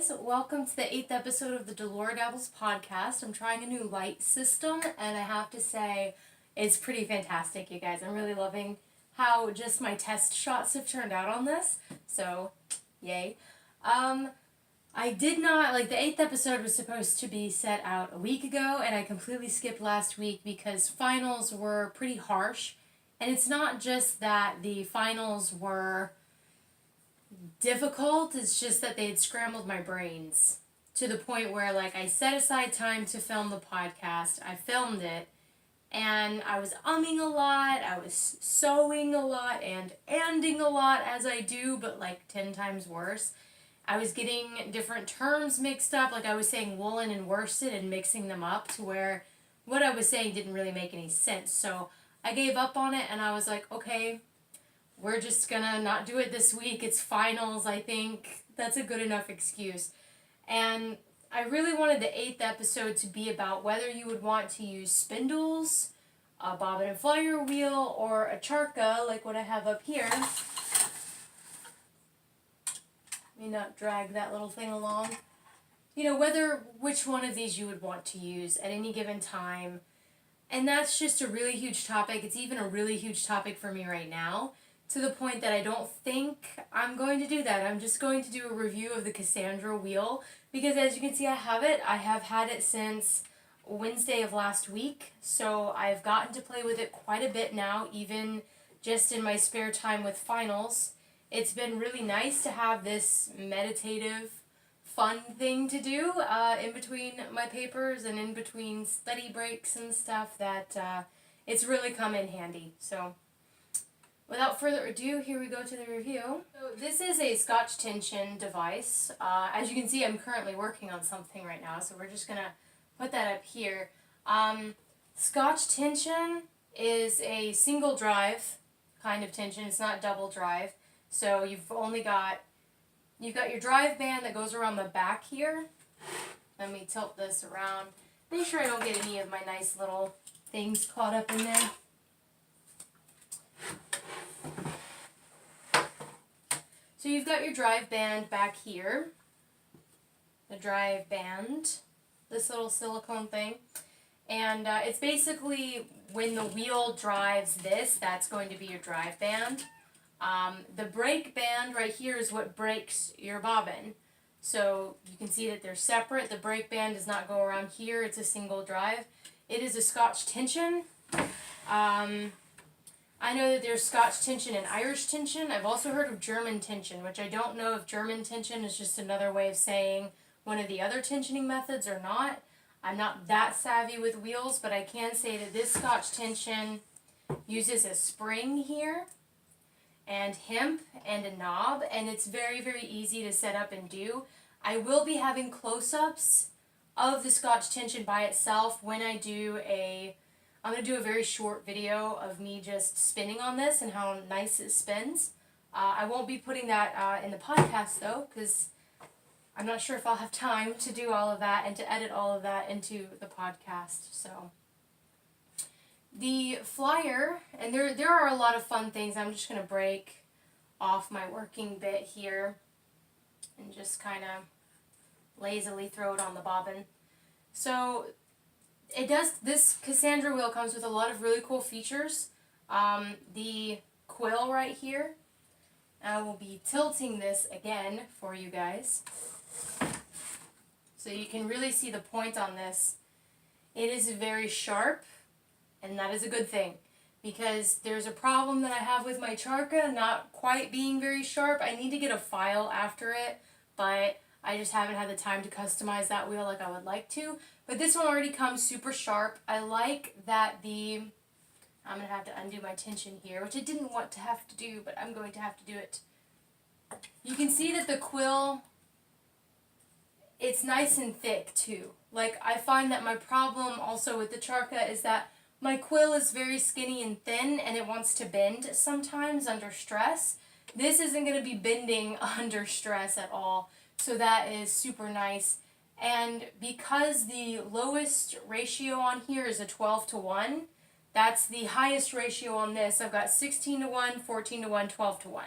guys, welcome to the 8th episode of the Delora Dabbles podcast. I'm trying a new light system and I have to say it's pretty fantastic, you guys. I'm really loving how just my test shots have turned out on this, so yay. I did not, the 8th episode was supposed to be set out a week ago and I completely skipped last week because finals were pretty harsh, and it's not just that the finals were difficult, it's just that they had scrambled my brains to the point where I set aside time to film the podcast. I filmed it and I was umming a lot, I was sewing a lot and anding a lot as I do, but 10 times worse. I was getting different terms mixed up, I was saying woolen and worsted and mixing them up to where what I was saying didn't really make any sense. So I gave up on it and I was like, okay, we're just gonna not do it this week. It's finals, I think. That's a good enough excuse. And I really wanted the 8th episode to be about whether you would want to use spindles, a bobbin and flyer wheel, or a charka, like what I have up here. Let me not drag that little thing along. Which one of these you would want to use at any given time. And that's just a really huge topic. It's even a really huge topic for me right now, to the point that I don't think I'm going to do that. I'm just going to do a review of the Cassandra wheel, because as you can see I have it. I have had it since Wednesday of last week, so I've gotten to play with it quite a bit now, even just in my spare time with finals. It's been really nice to have this meditative, fun thing to do in between my papers and in between study breaks and stuff that it's really come in handy. So without further ado, here we go to the review. So this is a Scotch tension device. As you can see, I'm currently working on something right now, so we're just going to put that up here. Scotch tension is a single drive kind of tension. It's not double drive. So you've got your drive band that goes around the back here. Let me tilt this around. Make sure I don't get any of my nice little things caught up in there. So you've got your drive band back here, the drive band, this little silicone thing, and it's basically when the wheel drives this, that's going to be your drive band. The brake band right here is what brakes your bobbin. So you can see that they're separate. The brake band does not go around here, it's a single drive. It is a Scotch tension. I know that there's Scotch tension and Irish tension. I've also heard of German tension, which I don't know if German tension is just another way of saying one of the other tensioning methods or not. I'm not that savvy with wheels, but I can say that this Scotch tension uses a spring here and hemp and a knob, and it's very, very easy to set up and do. I will be having close-ups of the Scotch tension by itself when I'm going to do a very short video of me just spinning on this and how nice it spins. I won't be putting that in the podcast though, because I'm not sure if I'll have time to do all of that and to edit all of that into the podcast. So the flyer, and there are a lot of fun things. I'm just going to break off my working bit here and just kind of lazily throw it on the bobbin. So this Cassandra wheel comes with a lot of really cool features. The quill right here, I will be tilting this again for you guys so you can really see the point on this. It is very sharp, and that is a good thing, because there's a problem that I have with my charka not quite being very sharp. I need to get a file after it, but I just haven't had the time to customize that wheel like I would like to. But this one already comes super sharp. I like that I'm going to have to undo my tension here, which I didn't want to have to do, but I'm going to have to do it. You can see that the quill, it's nice and thick too. I find that my problem also with the charka is that my quill is very skinny and thin, and it wants to bend sometimes under stress. This isn't going to be bending under stress at all, so that is super nice. And because the lowest ratio on here is a 12:1, that's the highest ratio on this. I've got 16:1, 14:1, 12:1.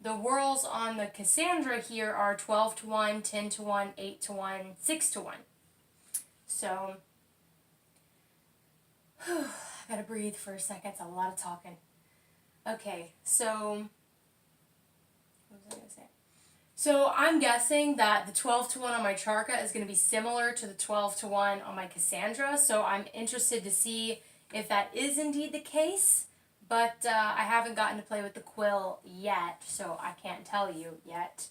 the whirls on the Cassandra here are 12 to 1, 10 to 1, 8 to 1, 6 to 1. So, I gotta breathe for a second. It's a lot of talking. Okay, so, what was I gonna say? So I'm guessing that the 12 to 1 on my Charka is going to be similar to the 12 to 1 on my Cassandra. So I'm interested to see if that is indeed the case. But I haven't gotten to play with the quill yet, so I can't tell you yet.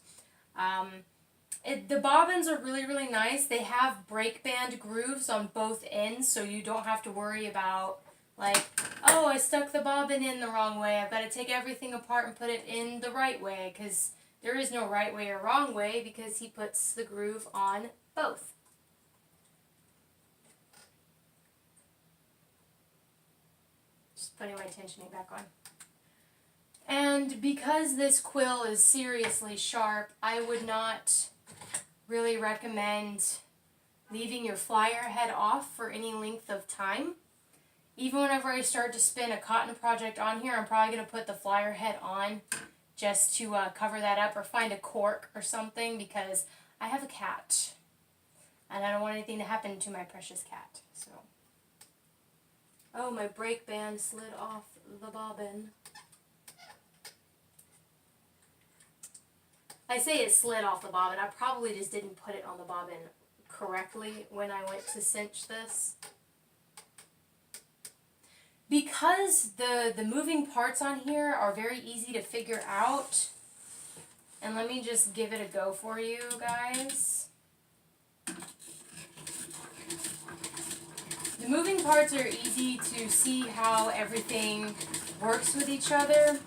The bobbins are really, really nice. They have breakband grooves on both ends, so you don't have to worry about, like, oh, I stuck the bobbin in the wrong way. I've got to take everything apart and put it in the right way, because there is no right way or wrong way, because he puts the groove on both. Just putting my tensioning back on. And because this quill is seriously sharp, I would not really recommend leaving your flyer head off for any length of time. Even whenever I start to spin a cotton project on here, I'm probably going to put the flyer head on just to cover that up, or find a cork or something, because I have a cat and I don't want anything to happen to my precious cat. So, oh, my brake band slid off the bobbin. I say it slid off the bobbin. I probably just didn't put it on the bobbin correctly when I went to cinch this. Because the moving parts on here are very easy to figure out, and let me just give it a go for you guys. The moving parts are easy to see how everything works with each other.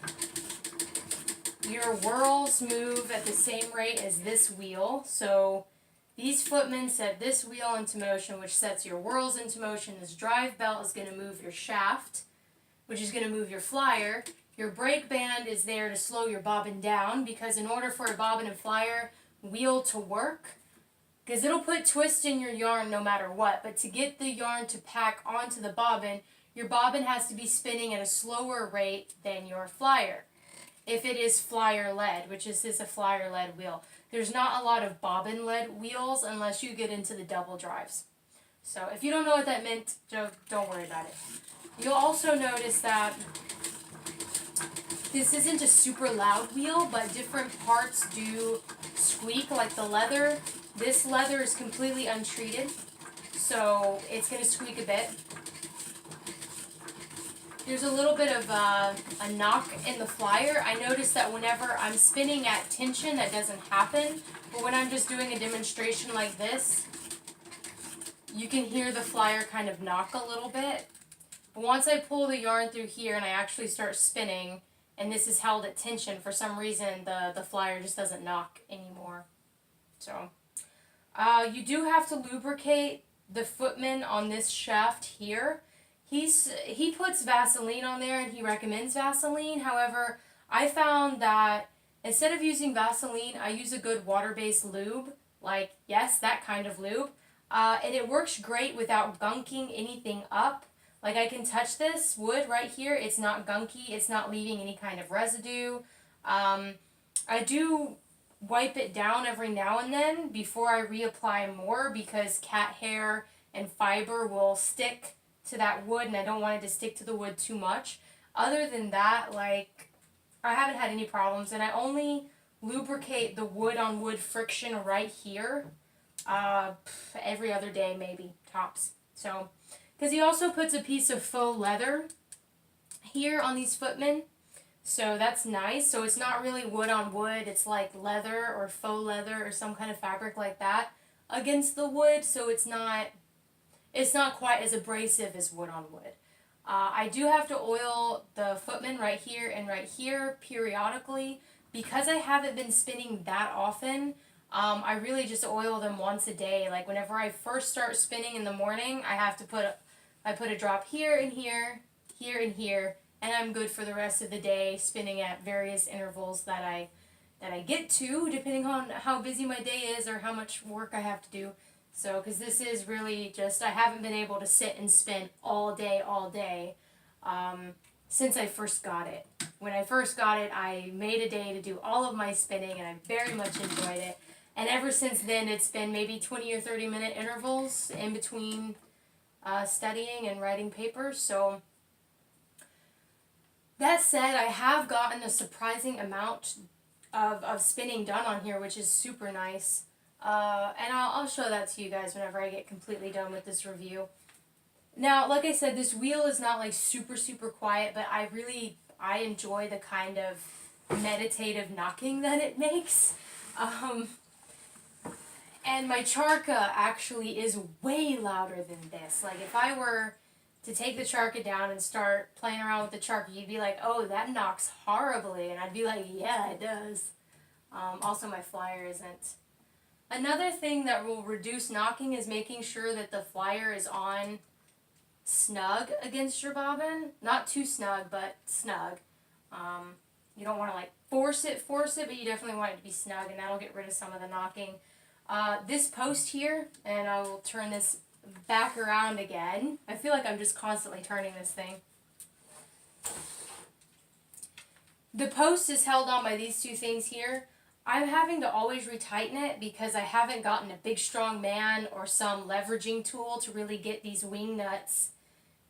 Your whirls move at the same rate as this wheel, so these footmen set this wheel into motion, which sets your whirls into motion. This drive belt is going to move your shaft, which is going to move your flyer. Your brake band is there to slow your bobbin down, because in order for a bobbin and flyer wheel to work, because it'll put twist in your yarn no matter what, but to get the yarn to pack onto the bobbin, your bobbin has to be spinning at a slower rate than your flyer. If it is flyer led, which is a flyer led wheel. There's not a lot of bobbin led wheels unless you get into the double drives. So if you don't know what that meant, don't worry about it. You'll also notice that this isn't a super loud wheel, but different parts do squeak, like the leather. This leather is completely untreated, so it's going to squeak a bit. There's a little bit of a knock in the flyer. I notice that whenever I'm spinning at tension, that doesn't happen. But when I'm just doing a demonstration like this, you can hear the flyer kind of knock a little bit. But once I pull the yarn through here and I actually start spinning, and this is held at tension, for some reason the flyer just doesn't knock anymore. So, you do have to lubricate the footman on this shaft here. He puts Vaseline on there, and he recommends Vaseline. However, I found that instead of using Vaseline, I use a good water-based lube. Like, yes, that kind of lube. And it works great without gunking anything up. Like, I can touch this wood right here. It's not gunky. It's not leaving any kind of residue. I do wipe it down every now and then before I reapply more, because cat hair and fiber will stick to that wood, and I don't want it to stick to the wood too much. Other than that, like, I haven't had any problems, and I only lubricate the wood on wood friction right here every other day, maybe, tops. So, because he also puts a piece of faux leather here on these footmen, so that's nice. So it's not really wood on wood, it's like leather or faux leather or some kind of fabric like that against the wood, so it's not quite as abrasive as wood on wood. I do have to oil the footmen right here periodically. Because I haven't been spinning that often, I really just oil them once a day. Like whenever I first start spinning in the morning, I put a drop here and here, here and here, and I'm good for the rest of the day, spinning at various intervals that I get to, depending on how busy my day is or how much work I have to do. So, because this is really just, I haven't been able to sit and spin all day, since I first got it. when I first got it, I made a day to do all of my spinning, and I very much enjoyed it. And ever since then, it's been maybe 20 or 30-minute intervals in between studying and writing papers. So that said, I have gotten a surprising amount of spinning done on here, which is super nice. And I'll show that to you guys whenever I get completely done with this review. Now, like I said, this wheel is not like super, super quiet, but I enjoy the kind of meditative knocking that it makes. And my charka actually is way louder than this. Like, if I were to take the charka down and start playing around with the charka, you'd be like, oh, that knocks horribly. And I'd be like, yeah, it does. Also, my flyer isn't. Another thing that will reduce knocking is making sure that the flyer is on snug against your bobbin. Not too snug, but snug. You don't want to like force it, but you definitely want it to be snug, and that'll get rid of some of the knocking. This post here, and I will turn this back around again. I feel like I'm just constantly turning this thing. The post is held on by these two things here. I'm having to always retighten it because I haven't gotten a big strong man or some leveraging tool to really get these wing nuts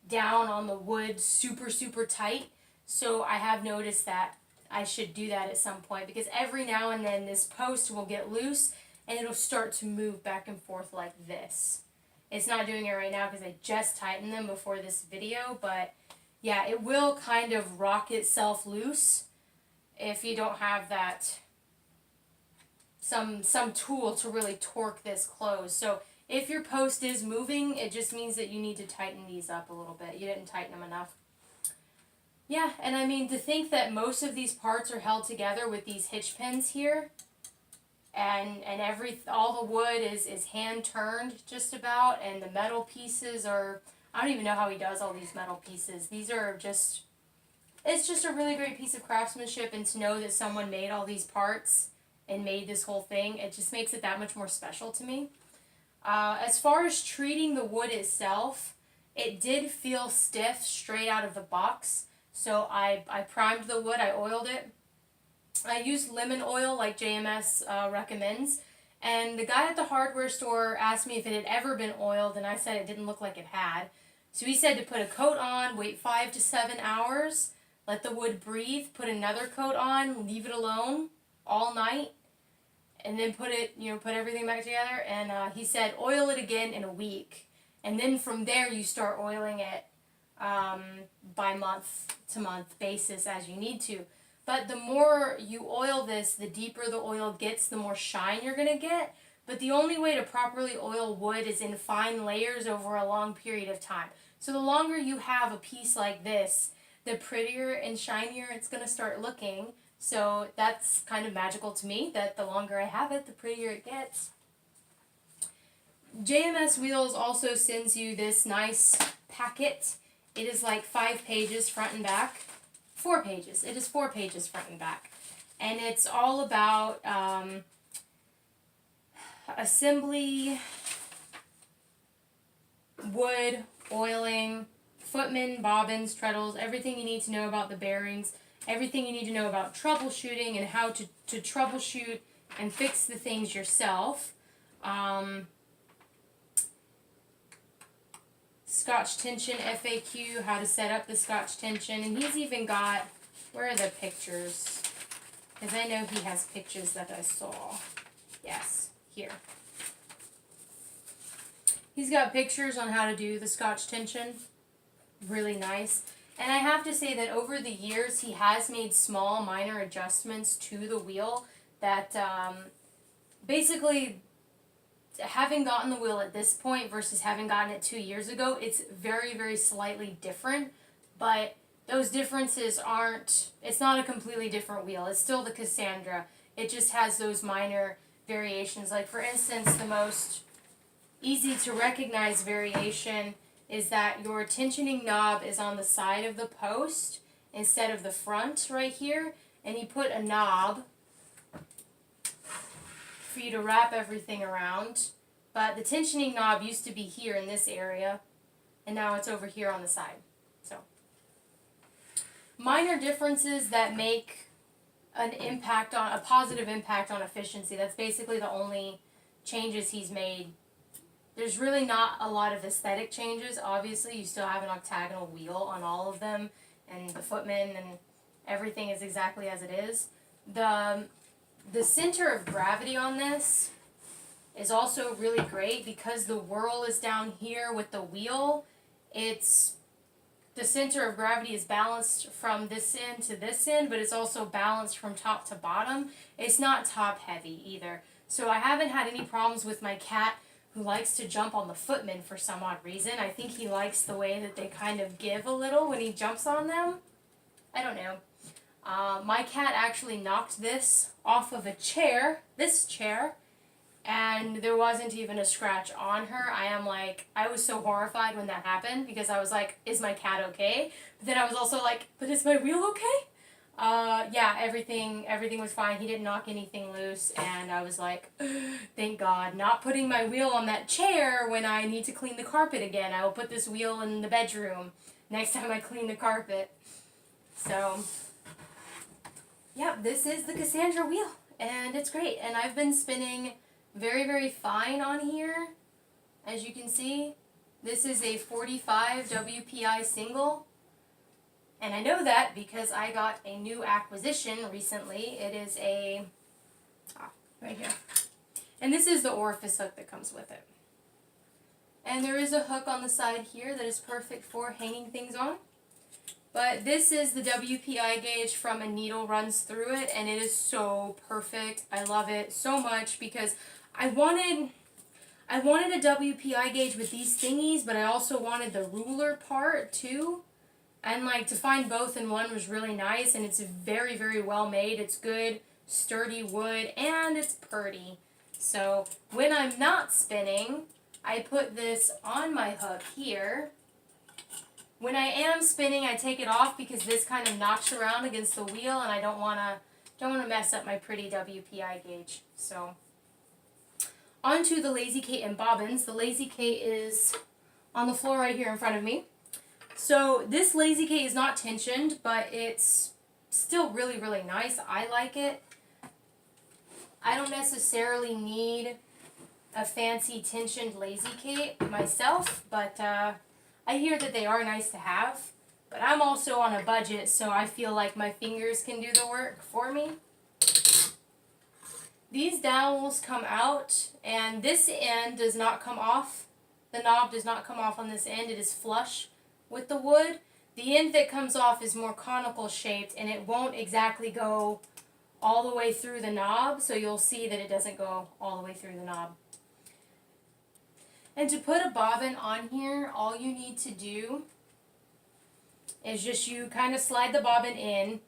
down on the wood super, super tight. So I have noticed that I should do that at some point, because every now and then this post will get loose and it'll start to move back and forth like this. It's not doing it right now because I just tightened them before this video, but yeah, it will kind of rock itself loose if you don't have that some tool to really torque this closed. So if your post is moving, it just means that you need to tighten these up a little bit. You didn't tighten them enough. Yeah, and I mean, to think that most of these parts are held together with these hitch pins here, and all the wood is hand turned just about, and the metal pieces are, I don't even know how he does all these metal pieces. These are just, it's just a really great piece of craftsmanship, and to know that someone made all these parts and made this whole thing, it just makes it that much more special to me. As far as treating the wood itself, it did feel stiff straight out of the box. So I primed the wood, I oiled it. I used lemon oil like JMS recommends. And the guy at the hardware store asked me if it had ever been oiled, and I said it didn't look like it had. So he said to put a coat on, wait 5 to 7 hours, let the wood breathe, put another coat on, leave it alone all night, and then put everything back together. And he said oil it again in a week, and then from there you start oiling it by month to month basis as you need to. But the more you oil this, the deeper the oil gets, the more shine you're going to get. But the only way to properly oil wood is in fine layers over a long period of time. So the longer you have a piece like this, the prettier and shinier it's going to start looking. So that's kind of magical to me, that the longer I have it, the prettier it gets. JMSwheels also sends you this nice packet. It is like 5 pages front and back. 4 pages. It is 4 pages front and back. And it's all about assembly, wood, oiling, footmen, bobbins, treadles, everything you need to know about the bearings, everything you need to know about troubleshooting and how to troubleshoot and fix the things yourself. Scotch tension FAQ, how to set up the Scotch tension. And he's even got, where are the pictures? Because I know he has pictures that I saw. Yes, here. He's got pictures on how to do the Scotch tension. Really nice. And I have to say that over the years, he has made small, minor adjustments to the wheel that basically, having gotten the wheel at this point versus having gotten it 2 years ago, it's very, very slightly different. But those differences aren't, it's not a completely different wheel. It's still the Kassandra. It just has those minor variations. Like, for instance, the most easy to recognize variation is that your tensioning knob is on the side of the post instead of the front right here. And you put a knob for you to wrap everything around. But the tensioning knob used to be here in this area, and now it's over here on the side. So minor differences that make a positive impact on efficiency. That's basically the only changes he's made. There's really not a lot of aesthetic changes. Obviously, you still have an octagonal wheel on all of them, and the footman and everything is exactly as it is. The center of gravity on this is also really great because the whirl is down here with the wheel. The center of gravity is balanced from this end to this end, but it's also balanced from top to bottom. It's not top heavy either. So I haven't had any problems with my cat, who likes to jump on the footman for some odd reason. I think he likes the way that they kind of give a little when he jumps on them. I don't know. My cat actually knocked this off of this chair, and there wasn't even a scratch on her. I was so horrified when that happened because I was like, is my cat okay? But then I was also like, but is my wheel okay? Yeah, everything was fine. He didn't knock anything loose, and I was like, thank God. Not putting my wheel on that chair when I need to clean the carpet again. I will put this wheel in the bedroom next time I clean the carpet. So, yeah, this is the Cassandra wheel, and it's great. And I've been spinning very, very fine on here, as you can see. This is a 45 WPI single, and I know that because I got a new acquisition recently. It is right here, and this is the orifice hook that comes with it. And there is a hook on the side here that is perfect for hanging things on. But this is the WPI gauge from A Needle Runs Through It, and it is so perfect. I love it so much because I wanted a WPI gauge with these thingies, but I also wanted the ruler part too. And to find both in one was really nice, and it's very, very well made. It's good, sturdy wood, and it's pretty. So when I'm not spinning, I put this on my hook here. When I am spinning, I take it off because this kind of knocks around against the wheel, and I don't want to mess up my pretty WPI gauge. So, onto the Lazy Kate and bobbins. The Lazy Kate is on the floor right here in front of me. So this Lazy Kate is not tensioned, but it's still really, really nice. I like it. I don't necessarily need a fancy tensioned Lazy Kate myself, but I hear that they are nice to have, but I'm also on a budget, so I feel like my fingers can do the work for me. These dowels come out, and this end does not come off. The knob does not come off on this end. It is flush with the wood. The end that comes off is more conical shaped, and it won't exactly go all the way through the knob, so you'll see that it doesn't go all the way through the knob. And to put a bobbin on here, all you need to do is you kind of slide the bobbin in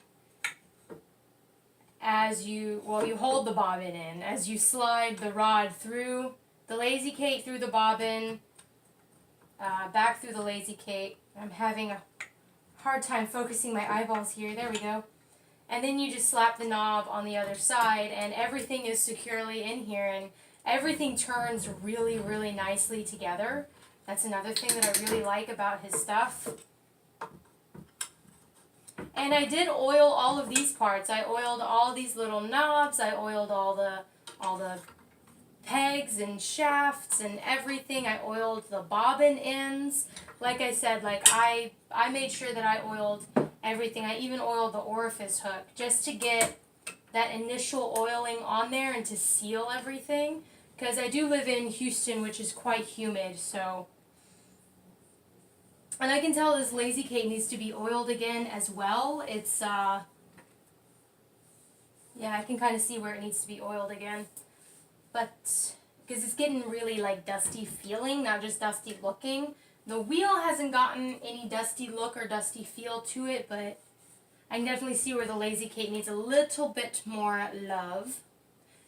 you hold the bobbin in as you slide the rod through the Lazy Kate, through the bobbin, back through the Lazy Kate. I'm having a hard time focusing my eyeballs here. There we go. And then you just slap the knob on the other side, and everything is securely in here, and everything turns really, really nicely together. That's another thing that I really like about his stuff. And I did oil all of these parts. I oiled all these little knobs. I oiled all the pegs and shafts and everything. I oiled the bobbin ends. Like I said, I made sure that I oiled everything. I even oiled the orifice hook just to get that initial oiling on there and to seal everything, because I do live in Houston, which is quite humid, so. And I can tell this Lazy Kate needs to be oiled again as well. It's yeah, I can kind of see where it needs to be oiled again, but because it's getting really dusty feeling, not just dusty looking. The wheel hasn't gotten any dusty look or dusty feel to it, but I can definitely see where the Lazy Kate needs a little bit more love.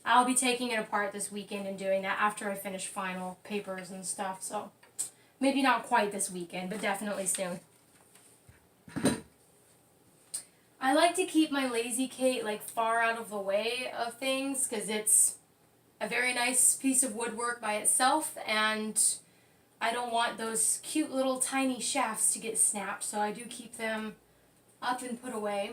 I'll be taking it apart this weekend and doing that after I finish final papers and stuff, so maybe not quite this weekend, but definitely soon. I like to keep my Lazy Kate far out of the way of things because it's a very nice piece of woodwork by itself, and I don't want those cute little tiny shafts to get snapped, so I do keep them up and put away.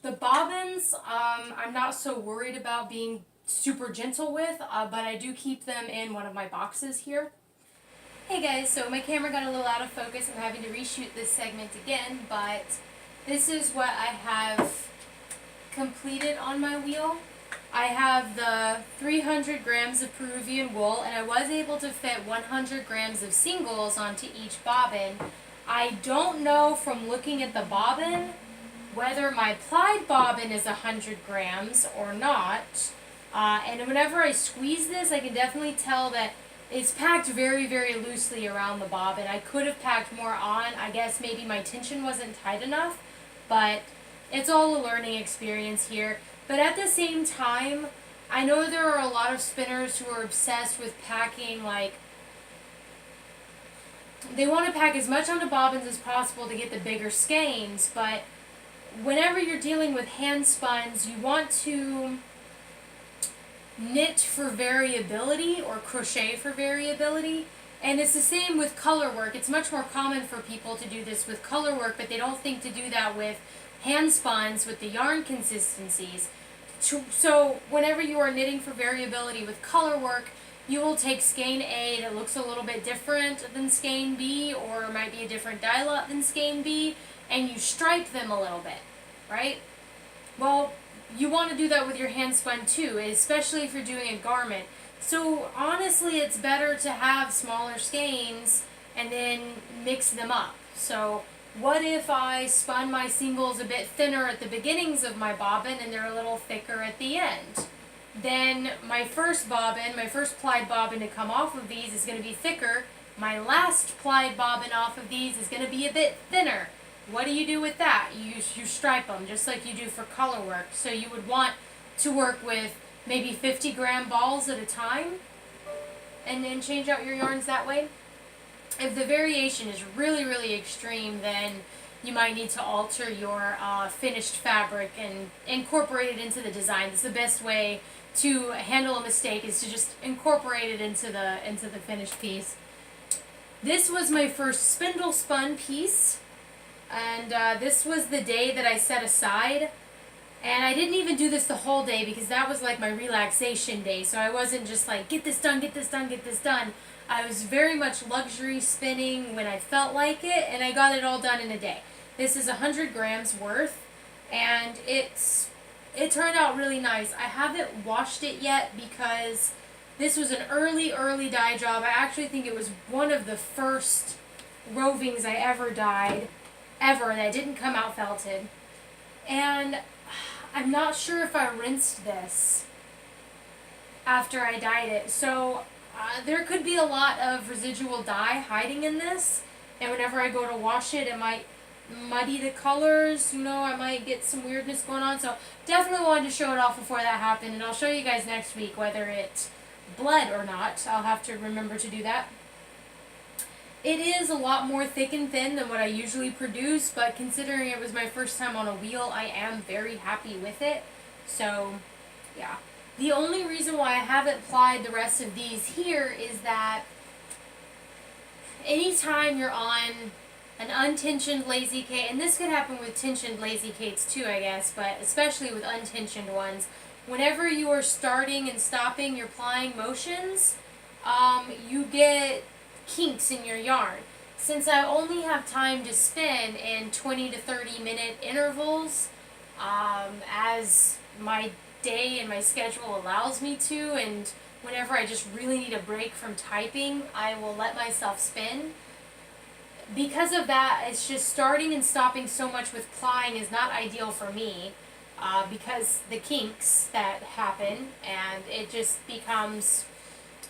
The bobbins, I'm not so worried about being super gentle with, but I do keep them in one of my boxes here. Hey guys, so my camera got a little out of focus. I'm having to reshoot this segment again, but this is what I have completed on my wheel. I have the 300 grams of Peruvian wool, and I was able to fit 100 grams of singles onto each bobbin. I don't know from looking at the bobbin whether my plied bobbin is 100 grams or not. And whenever I squeeze this, I can definitely tell that it's packed very, very loosely around the bobbin. I could have packed more on. I guess maybe my tension wasn't tight enough, but it's all a learning experience here. But at the same time, I know there are a lot of spinners who are obsessed with packing, like, they want to pack as much onto bobbins as possible to get the bigger skeins, but whenever you're dealing with hand spuns, you want to knit for variability or crochet for variability. And it's the same with color work. It's much more common for people to do this with color work, but they don't think to do that with hand spuns with the yarn consistencies. So whenever you are knitting for variability with color work, you will take skein A that looks a little bit different than skein B, or might be a different dye lot than skein B, and you stripe them a little bit, right? Well, you want to do that with your hand spun too, especially if you're doing a garment. So honestly, it's better to have smaller skeins and then mix them up. So what if I spun my singles a bit thinner at the beginnings of my bobbin and they're a little thicker at the end? Then my first bobbin, my first plied bobbin to come off of these is going to be thicker. My last plied bobbin off of these is going to be a bit thinner. What do you do with that? You stripe them just like you do for color work. So you would want to work with maybe 50-gram balls at a time and then change out your yarns that way. If the variation is really, really extreme, then you might need to alter your finished fabric and incorporate it into the design. That's the best way to handle a mistake, is to just incorporate it into the finished piece. This was my first spindle spun piece, and this was the day that I set aside. And I didn't even do this the whole day because that was like my relaxation day. So I wasn't just like, get this done, get this done, get this done. I was very much luxury spinning when I felt like it, and I got it all done in a day. This is 100 grams worth, and it turned out really nice. I haven't washed it yet because this was an early dye job. I actually think it was one of the first rovings I ever dyed, that didn't come out felted. And I'm not sure if I rinsed this after I dyed it. So there could be a lot of residual dye hiding in this, and whenever I go to wash it, it might muddy the colors, I might get some weirdness going on. So definitely wanted to show it off before that happened, and I'll show you guys next week whether it bled or not. I'll have to remember to do that. It is a lot more thick and thin than what I usually produce, but considering it was my first time on a wheel, I am very happy with it. So yeah. The only reason why I haven't plied the rest of these here is that anytime you're on an untensioned lazy Kate, and this could happen with tensioned lazy Kates too, I guess, but especially with untensioned ones, whenever you are starting and stopping your plying motions, you get kinks in your yarn. Since I only have time to spin in 20 to 30 minute intervals, as my day and my schedule allows me to, and whenever I just really need a break from typing, I will let myself spin. Because of that, it's just starting and stopping so much with plying is not ideal for me, because the kinks that happen, and it just becomes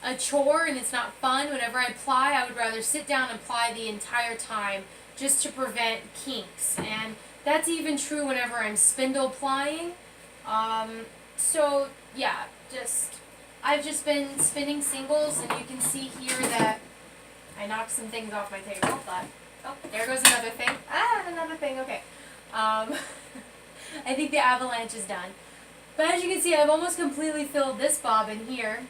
a chore and it's not fun. Whenever I ply, I would rather sit down and ply the entire time just to prevent kinks, and that's even true whenever I'm spindle plying. So yeah, I've just been spinning singles, and you can see here that I knocked some things off my table, but oh, there goes another thing. Another thing, okay. I think the avalanche is done. But as you can see, I've almost completely filled this bobbin here,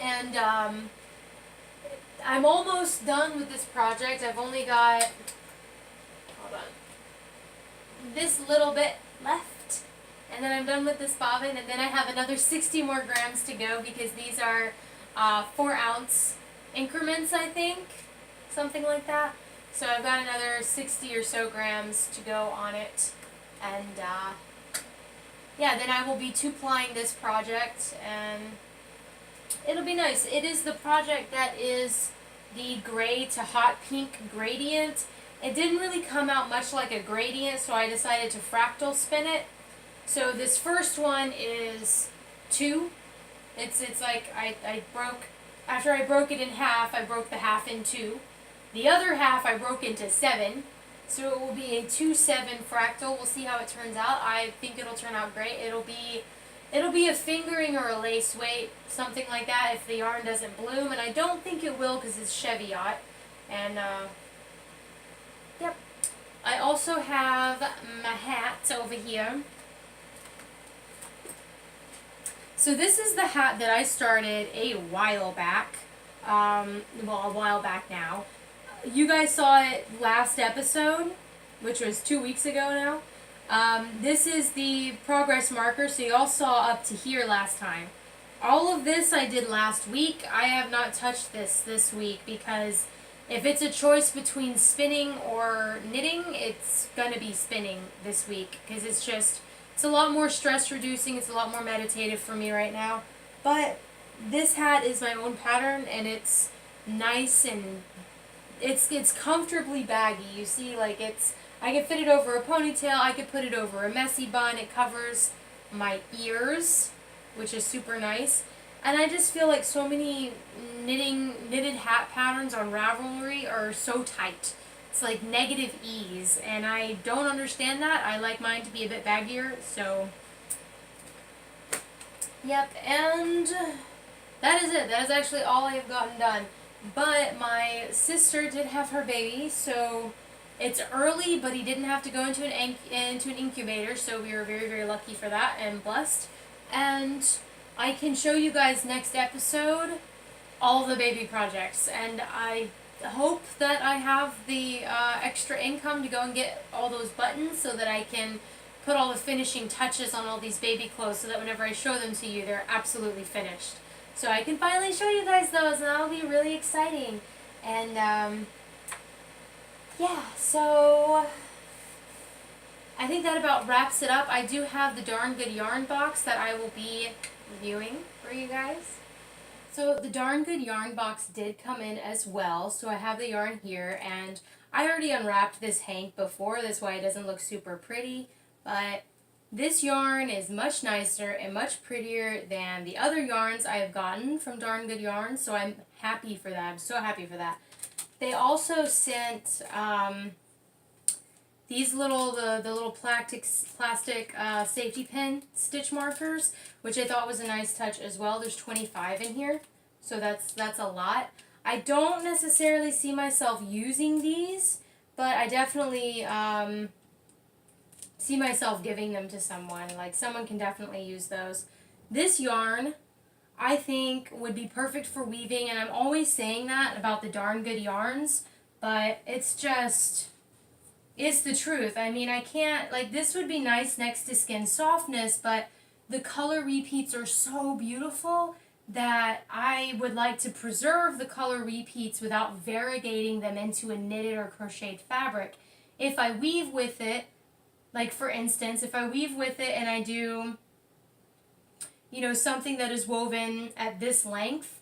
and I'm almost done with this project. I've only got, hold on, this little bit left, and then I'm done with this bobbin, and then I have another 60 more grams to go because these are 4-ounce increments, I think, something like that. So I've got another 60 or so grams to go on it, and yeah, then I will be two-plying this project, and it'll be nice. It is the project that is the gray to hot pink gradient. It didn't really come out much like a gradient, so I decided to fractal spin it. So this first one is 2. It's like I broke, after I broke it in half, I broke the half in 2. The other half I broke into 7. So it will be a 2-7 fractal. We'll see how it turns out. I think it'll turn out great. It'll be a fingering or a lace weight, something like that, if the yarn doesn't bloom, and I don't think it will because it's Cheviot. And yep. I also have my hat over here. So this is the hat that I started a while back. Well, a while back now. You guys saw it last episode, which was 2 weeks ago now. This is the progress marker, so you all saw up to here last time. All of this I did last week. I have not touched this week because if it's a choice between spinning or knitting, it's going to be spinning this week because it's a lot more stress reducing. It's a lot more meditative for me right now. But this hat is my own pattern, and it's nice, and it's comfortably baggy. You see, like, I can fit it over a ponytail, I could put it over a messy bun, it covers my ears, which is super nice. And I just feel like so many knitted hat patterns on Ravelry are so tight. It's like negative ease, and I don't understand that. I like mine to be a bit baggier, so yep, and that is it. That is actually all I have gotten done. But my sister did have her baby, so it's early, but he didn't have to go into an incubator, so we were very, very lucky for that and blessed. And I can show you guys next episode all the baby projects, and I hope that I have the extra income to go and get all those buttons so that I can put all the finishing touches on all these baby clothes so that whenever I show them to you, they're absolutely finished. So I can finally show you guys those, and that'll be really exciting. And, yeah, so I think that about wraps it up. I do have the Darn Good Yarn box that I will be reviewing for you guys. So the Darn Good Yarn box did come in as well, so I have the yarn here, and I already unwrapped this hank before, that's why it doesn't look super pretty, but this yarn is much nicer and much prettier than the other yarns I have gotten from Darn Good Yarn, so I'm happy for that. I'm so happy for that. They also sent these little, the little plastic safety pin stitch markers, which I thought was a nice touch as well. There's 25 in here, so that's a lot. I don't necessarily see myself using these, but I definitely see myself giving them to someone. Like, someone can definitely use those. This yarn, I think, would be perfect for weaving, and I'm always saying that about the Darn Good yarns, but it's the truth. I mean, I can't, like, this would be nice next to Skin Softness, but the color repeats are so beautiful that I would like to preserve the color repeats without variegating them into a knitted or crocheted fabric. If I weave with it, like, for instance, if I weave with it and I do, you know, something that is woven at this length,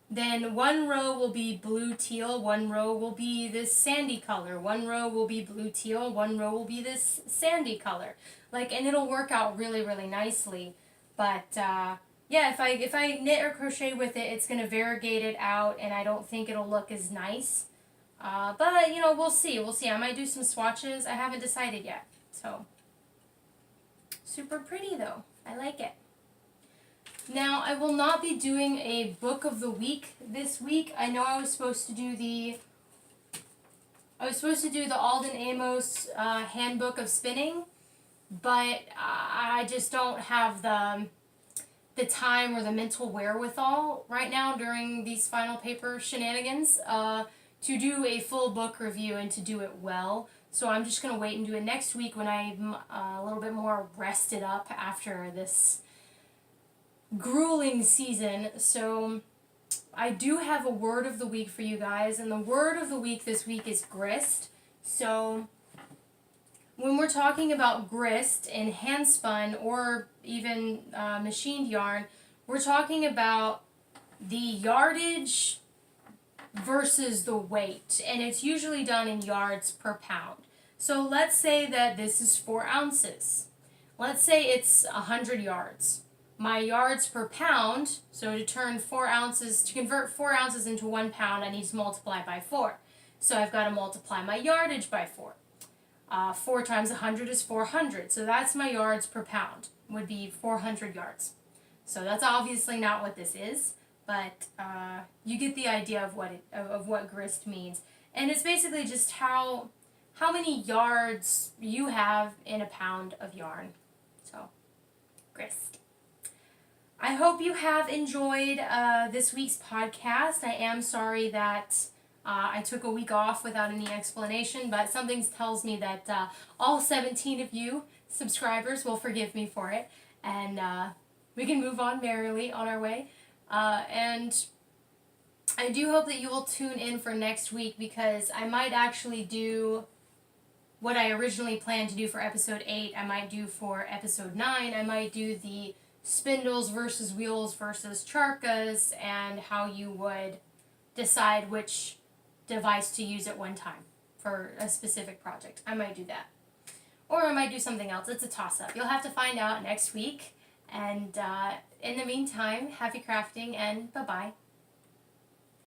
then one row will be blue teal, one row will be this sandy color, one row will be blue teal, one row will be this sandy color. Like, and it'll work out really, really nicely. But yeah, if I knit or crochet with it, it's gonna variegate it out, and I don't think it'll look as nice. But you know, we'll see. We'll see. I might do some swatches. I haven't decided yet. So, super pretty though. I like it. Now, I will not be doing a book of the week this week. I know I was supposed to do the Alden Amos Handbook of Spinning, but I just don't have the time or the mental wherewithal right now during these final paper shenanigans to do a full book review and to do it well. So I'm just going to wait and do it next week when I'm a little bit more rested up after this grueling season. So I do have a word of the week for you guys, and the word of the week this week is grist. So when we're talking about grist in hand spun or even machined yarn, we're talking about the yardage versus the weight, and it's usually done in yards per pound. So let's say that this is 4 ounces. Let's say it's 100 yards. My yards per pound, so to convert 4 ounces into 1 pound, I need to multiply by 4. So I've got to multiply my yardage by 4. 4 times 100 is 400, so that's my yards per pound, would be 400 yards. So that's obviously not what this is, but you get the idea of what grist means. And it's basically just how many yards you have in a pound of yarn. So, grist. I hope you have enjoyed this week's podcast. I am sorry that I took a week off without any explanation, but something tells me that all 17 of you subscribers will forgive me for it, and we can move on merrily on our way. And I do hope that you will tune in for next week, because I might actually do what I originally planned to do for episode 8. I might do for episode 9. I might do the spindles versus wheels versus charkas, and how you would decide which device to use at one time for a specific project. I might do that. Or I might do something else. It's a toss-up. You'll have to find out next week. And in the meantime, happy crafting, and bye-bye.